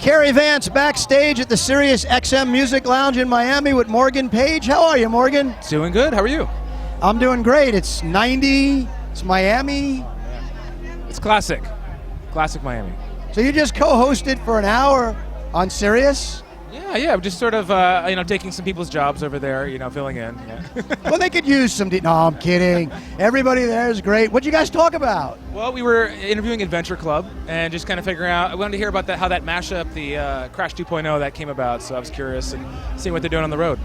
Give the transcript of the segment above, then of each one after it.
Cary Vance backstage at the SiriusXM Music Lounge in Miami with Morgan Page. How are you, Morgan? Doing good. How are you? I'm doing great. It's 90. It's Miami. It's classic. Classic Miami. So you just co-hosted for an hour on Sirius? Yeah. Just sort of, taking some people's jobs over there, filling in. Yeah. Well, they could use some... No, I'm kidding. Everybody there is great. What'd you guys talk about? Well, we were interviewing Adventure Club and just kind of figuring out... I wanted to hear about how that mashup, the Crash 2.0, that came about. So I was curious and seeing what they're doing on the road.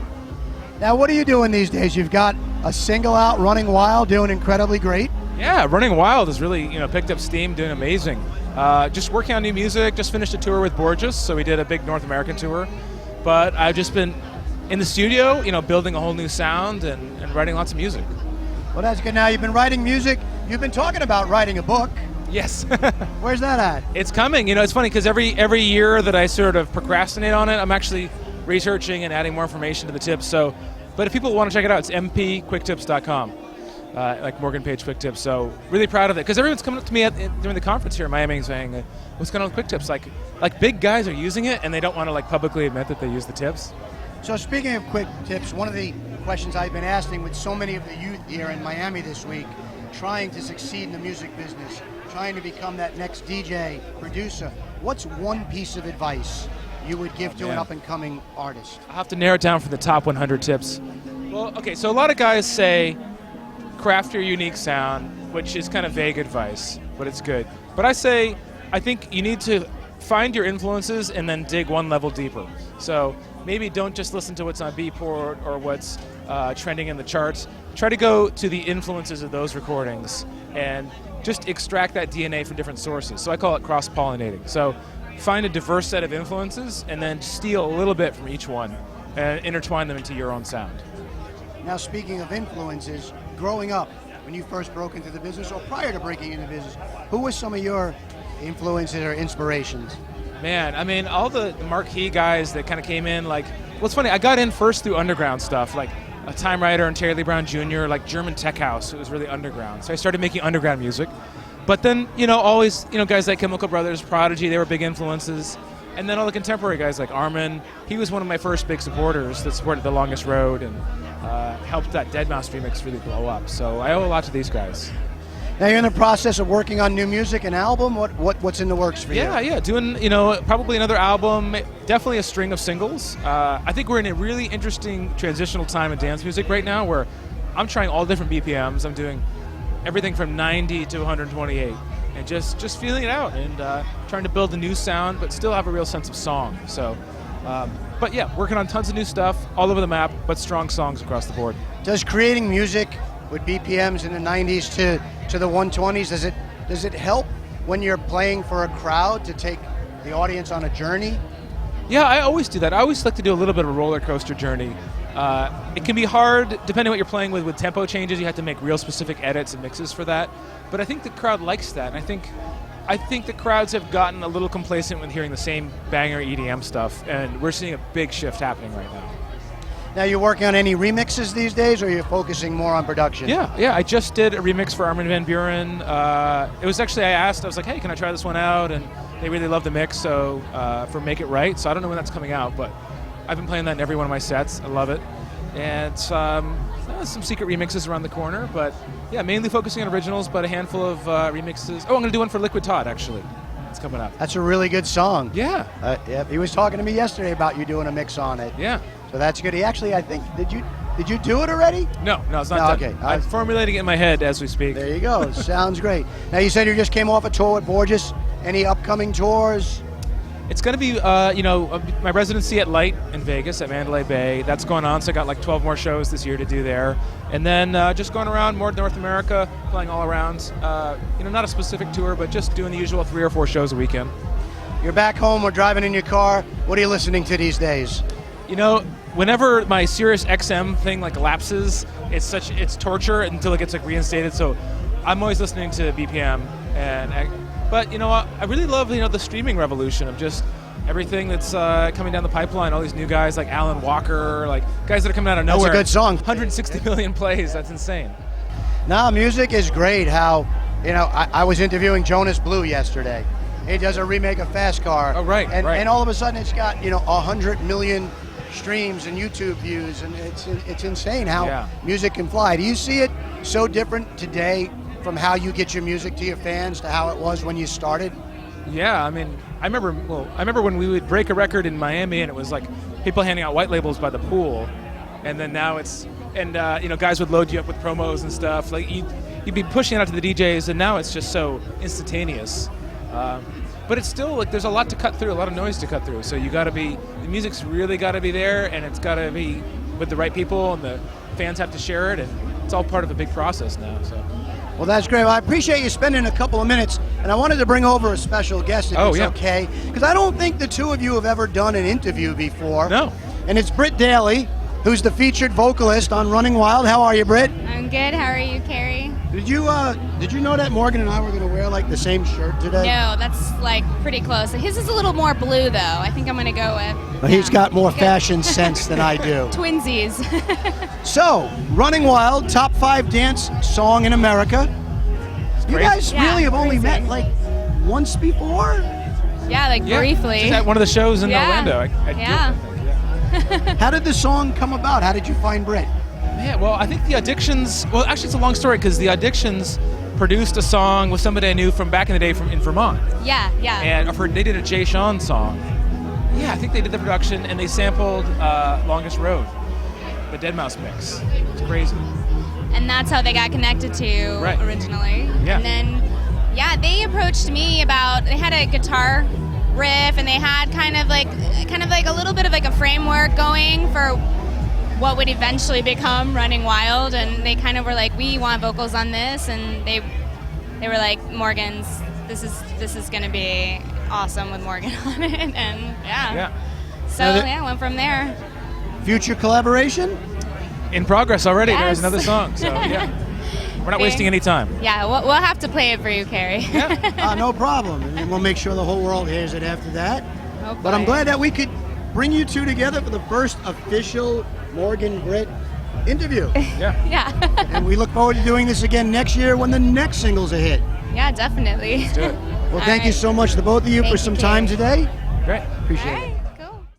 Now, what are you doing these days? You've got a single out, Running Wild, doing incredibly great. Yeah, Running Wild has really, picked up steam, doing amazing. Just working on new music. Just finished a tour with Borges, so we did a big North American tour. But I've just been in the studio, building a whole new sound and writing lots of music. Well, that's good. Now, you've been writing music. You've been talking about writing a book. Yes. Where's that at? It's coming. It's funny because every year that I sort of procrastinate on it, I'm actually researching and adding more information to the tips. But if people want to check it out, it's mpquicktips.com. Like Morgan Page Quick Tips. So really proud of it because everyone's coming up to me during the conference here in Miami and saying, "What's going on with Quick Tips?" Like big guys are using it and they don't want to publicly admit that they use the tips. So speaking of Quick Tips, one of the questions I've been asking with so many of the youth here in Miami this week, trying to succeed in the music business, trying to become that next DJ, producer, what's one piece of advice you would give to an up-and-coming artist? I'll have to narrow it down from the top 100 tips. Well, okay, so a lot of guys say craft your unique sound, which is kind of vague advice, but it's good. But I think you need to find your influences and then dig one level deeper. So maybe don't just listen to what's on Beatport or what's trending in the charts. Try to go to the influences of those recordings and just extract that DNA from different sources. So I call it cross-pollinating. So find a diverse set of influences and then steal a little bit from each one and intertwine them into your own sound. Now, speaking of influences, growing up, when you first broke into the business or prior to breaking into business, who were some of your influences or inspirations? Man, I mean, all the marquee guys that kind of came in, it's funny, I got in first through underground stuff, like a Time Rider and Terry Lee Brown Jr., like German Tech House. It was really underground. So I started making underground music. But then, always, guys like Chemical Brothers, Prodigy, they were big influences. And then all the contemporary guys like Armin, he was one of my first big supporters that supported The Longest Road and helped that Deadmau5 remix really blow up. So I owe a lot to these guys. Now you're in the process of working on new music, an album. What's in the works for you? Yeah, doing probably another album, definitely a string of singles. I think we're in a really interesting transitional time in dance music right now, where I'm trying all different BPMs. I'm doing everything from 90 to 128, and just feeling it out and trying to build a new sound, but still have a real sense of song. So. But yeah, working on tons of new stuff all over the map, but strong songs across the board. Does creating music with BPMs in the 90s to the 120s, does it help when you're playing for a crowd to take the audience on a journey? Yeah, I always do that. I always like to do a little bit of a roller coaster journey. It can be hard, depending on what you're playing with tempo changes. You have to make real specific edits and mixes for that. But I think the crowd likes that, and I think the crowds have gotten a little complacent with hearing the same banger EDM stuff, and we're seeing a big shift happening right now. Now, you working on any remixes these days, or are you focusing more on production? Yeah. I just did a remix for Armin van Buuren. It was actually, I was like, hey, can I try this one out? And they really loved the mix, so for Make It Right. So I don't know when that's coming out, but I've been playing that in every one of my sets. I love it. And some secret remixes around the corner, but yeah, mainly focusing on originals, but a handful of remixes. Oh, I'm going to do one for Liquid Todd, actually. It's coming up. That's a really good song. Yeah. He was talking to me yesterday about you doing a mix on it. Yeah. So that's good. He actually, I think, did you do it already? No, it's not done. Okay. I'm formulating it in my head as we speak. There you go. Sounds great. Now, you said you just came off a tour with Borges. Any upcoming tours? It's going to be, my residency at Light in Vegas at Mandalay Bay. That's going on, so I got 12 more shows this year to do there. And then just going around more North America, playing all around. Not a specific tour, but just doing the usual 3 or 4 shows a weekend. You're back home or driving in your car. What are you listening to these days? Whenever my SiriusXM thing lapses, it's torture until it gets reinstated. So I'm always listening to BPM But I really love the streaming revolution of just everything that's coming down the pipeline. All these new guys like Alan Walker, guys that are coming out of nowhere. That's a good song. 160 million plays. That's insane. Now, music is great. How I was interviewing Jonas Blue yesterday, he does a remake of Fast Car. Oh, right, And, right. and all of a sudden it's got 100 million streams and YouTube views, and it's insane how music can fly. Do you see it so different today from how you get your music to your fans to how it was when you started? Yeah, I mean, I remember when we would break a record in Miami, and it was like people handing out white labels by the pool, and then now it's guys would load you up with promos and stuff. Like you'd be pushing it out to the DJs, and now it's just so instantaneous. But it's still like there's a lot to cut through, a lot of noise to cut through. So the music's really got to be there, and it's got to be with the right people, and the fans have to share it, and it's all part of a big process now. So. Well, that's great. Well, I appreciate you spending a couple of minutes, and I wanted to bring over a special guest if it's okay, because I don't think the two of you have ever done an interview before. No. And it's Britt Daley, who's the featured vocalist on Running Wild. How are you, Britt? I'm good. How are you, Cary? Did you know that Morgan and I were going to wear like the same shirt today? No, that's like pretty close. His is a little more blue, though. I think I'm going to go with. Well, he's got more fashion sense than I do. Twinsies. So, Running Wild, top 5 dance song in America. You guys really have only met like once before? Yeah, like briefly. Just at one of the shows in Orlando. How did the song come about? How did you find Britt? Yeah, well, I think the Addictions. Well, actually, it's a long story because the Addictions produced a song with somebody I knew from back in the day in Vermont. Yeah. And I've heard they did a Jay Sean song. Yeah, I think they did the production and they sampled "Longest Road," the Dead Mouse mix. It's crazy. And that's how they got connected to originally. Yeah. And then, they approached me about. They had a guitar riff, and they had kind of like a little bit of like a framework going for what would eventually become Running Wild, and they kind of were like, we want vocals on this, and they were like, Morgan's, this is gonna be awesome with Morgan on it, and so went from there. Future collaboration? In progress already. Yes. There's another song, so we're not wasting any time. Yeah, we'll have to play it for you, Cary. No problem, and we'll make sure the whole world hears it after that. Hopefully. But I'm glad that we could bring you two together for the first official Morgan Britt interview. Yeah. And we look forward to doing this again next year when the next single's a hit. Yeah, definitely. Let's do it. Well, thank you so much, the both of you, for some time today. Great. Appreciate it.